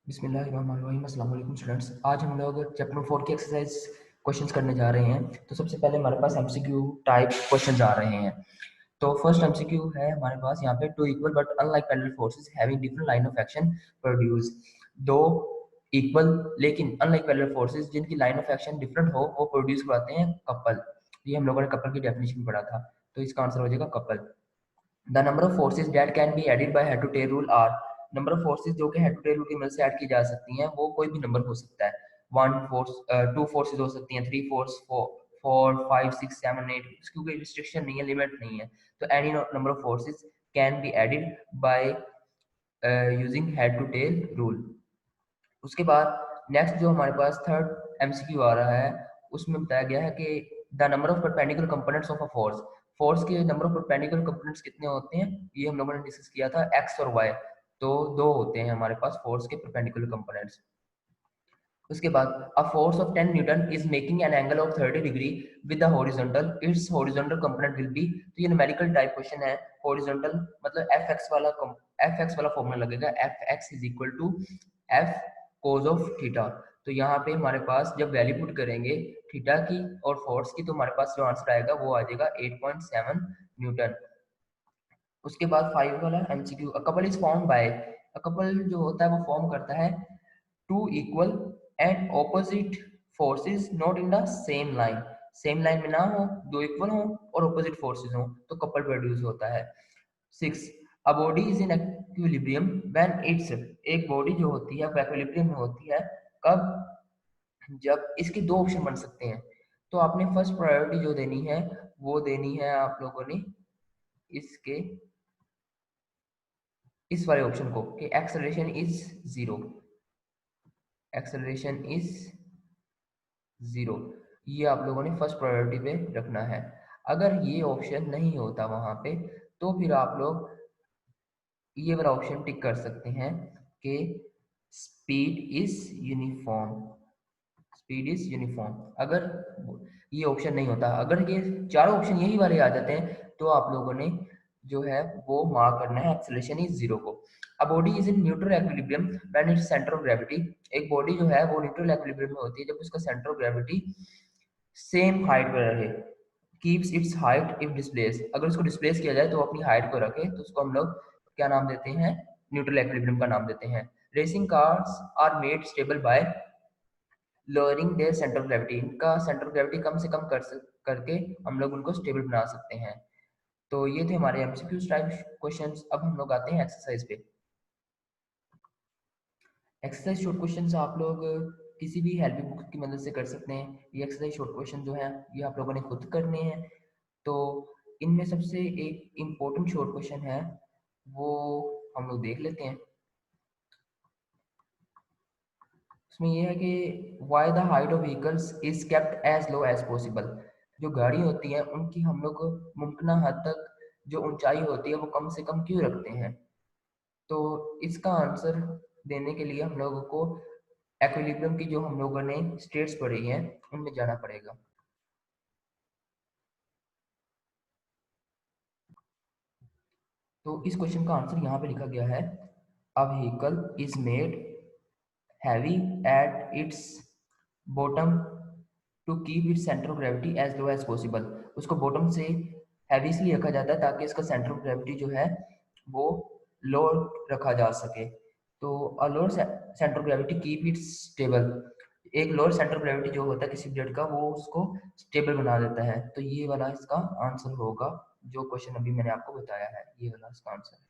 बिस्मिल्लाहिर्रहमानिर्रहीम। अस्सलाम वालेकुम स्टूडेंट्स। आज हम लोग चैप्टर 4 की एक्सरसाइज क्वेश्चंस करने जा रहे हैं। तो सबसे पहले हमारे पास एमसीक्यू टाइप क्वेश्चंस आ रहे हैं। तो फर्स्ट एमसीक्यू है हमारे पास यहाँ पे, two equal but unlike parallel forces having different line of action produce. दो इक्वल लेकिन अनलाइक पैरेलल फोर्सेस जिनकी लाइन ऑफ एक्शन डिफरेंट हो वो प्रोड्यूस करवाते हैं कपल। ये हम लोगों ने कपल की डेफिनेशन पढ़ा था, तो इसका आंसर हो जाएगा couple. The number of forces that can be added by head to tail rule are. Number of forces जो कि हेड टू टेल रूल की मदद से ऐड की जा सकती हैं वो कोई भी नंबर हो सकता है। वन फोर्स, टू फोर्सेज हो सकती हैं, three force, four, five, six, seven, eight, इसकी कोई रिस्ट्रिक्शन नहीं है, लिमिट नहीं है। तो any number of forces can be added by using head to tail rule. उसके बाद नेक्स्ट जो हमारे पास थर्ड एमसीक्यू आ रहा है, उसमें बताया गया है कि the number of perpendicular components of a force. Force के नंबर ऑफ परपेंडिकुलर कंपोनेंट्स कितने होते हैं, ये हम लोगों ने डिस्कस किया था, एक्स और वाई। तो दो होते हैं हमारे पास फोर्स के परपेंडिकुलर कंपोनेंट्स। उसके बाद a force of 10 newton is making an angle of 30 degree with the horizontal, it's horizontal component will be. तो ये न्यूमेरिकल टाइप क्वेश्चन है। हॉरिजॉन्टल मतलब एफ एक्स वाला फॉर्मूला लगेगा, F X is equal to F cos of theta. तो यहाँ पे हमारे पास जब वैल्यू पुट करेंगे थीटा की और फोर्स की, तो हमारे पास जो आंसर आएगा वो आ जाएगा 8.7 न्यूटन। उसके बाद 5 वाला MCQ, a couple is form by. A couple जो होता है वो फॉर्म करता है two equal and opposite forces not in the same line. Same line में ना हो, दो इक्वल हो और ऑपोजिट फोर्सेस हो, तो कपल प्रोड्यूस होता है। 6, a body is in equilibrium when it's. एक बॉडी जो होती है वो इक्विलिब्रियम में होती है कब, जब इसके दो ऑप्शन बन सकते हैं। तो आपने फर्स्ट प्रायोरिटी जो देनी है वो देनी है आप लोगों ने इसके इस वाले ऑप्शन को कि acceleration is zero, acceleration is zero. ये आप लोगों ने फर्स्ट प्रायोरिटी पे रखना है। अगर ये ऑप्शन नहीं होता वहां पे, तो फिर आप लोग ये वाला ऑप्शन टिक कर सकते हैं कि speed is uniform, speed is uniform. अगर ये ऑप्शन नहीं होता, अगर ये चारों ऑप्शन यही वाले आ जाते हैं, तो आप लोगों ने जो है वो मार्क करना है एक्सेलरेशन इज जीरो को। A body is in neutral equilibrium when it's centre of gravity. एक बॉडी जो है वो न्यूट्रल एक्विलिब्रियम में होती है जब उसका centre of gravity same height पर रहे। Keeps it's height if displace, अगर उसको डिस्प्लेस किया जाए तो अपनी हाइट को रखे, तो उसको हम लोग क्या नाम देते हैं, न्यूट्रल एक्विलिब्रियम का नाम देते हैं। Racing cars are made stable by lowering their centre of gravity. इनका सेंटर ऑफ ग्रेविटी कम से कम करके हम लोग उनको स्टेबल बना सकते हैं। तो ये थे हमारे एमसीक्यू टाइप क्वेश्चंस। अब हम लोग आते हैं एक्सरसाइज पे। एक्सरसाइज शॉर्ट क्वेश्चंस आप लोग किसी भी हेल्पिंग बुक की मदद से कर सकते हैं। ये एक्सरसाइज शॉर्ट क्वेश्चन जो है ये आप लोगों ने खुद करने हैं। तो इनमें सबसे एक इम्पोर्टेंट शॉर्ट क्वेश्चन है वो हम लोग देख लेते हैं। उसमें ये है कि why the height of vehicles is kept as low as possible. जो गाड़ी होती है उनकी हम लोग मुमकिन हद तक जो ऊंचाई होती है वो कम से कम क्यों रखते हैं। तो इसका आंसर देने के लिए हम लोगों को एक्विलिब्रियम की जो हम लोगों ने स्टेट्स पढ़ी हैं उनमें जाना पड़ेगा। तो इस क्वेश्चन का आंसर यहाँ पे लिखा गया है, a vehicle is made heavy at its bottom to keep its centre of gravity as low as possible. उसको बॉटम से हैवी इसलिए रखा जाता है ताकि इसका सेंटर ऑफ ग्रेविटी जो है वो लो रखा जा सके। तो a lower centre of gravity keep its stable. एक लोअर सेंटर ऑफ ग्रेविटी जो होता है किसी ब्लड का वो उसको स्टेबल बना देता है। तो ये वाला इसका आंसर होगा जो क्वेश्चन अभी मैंने आपको बताया है, ये वाला इसका आंसर है।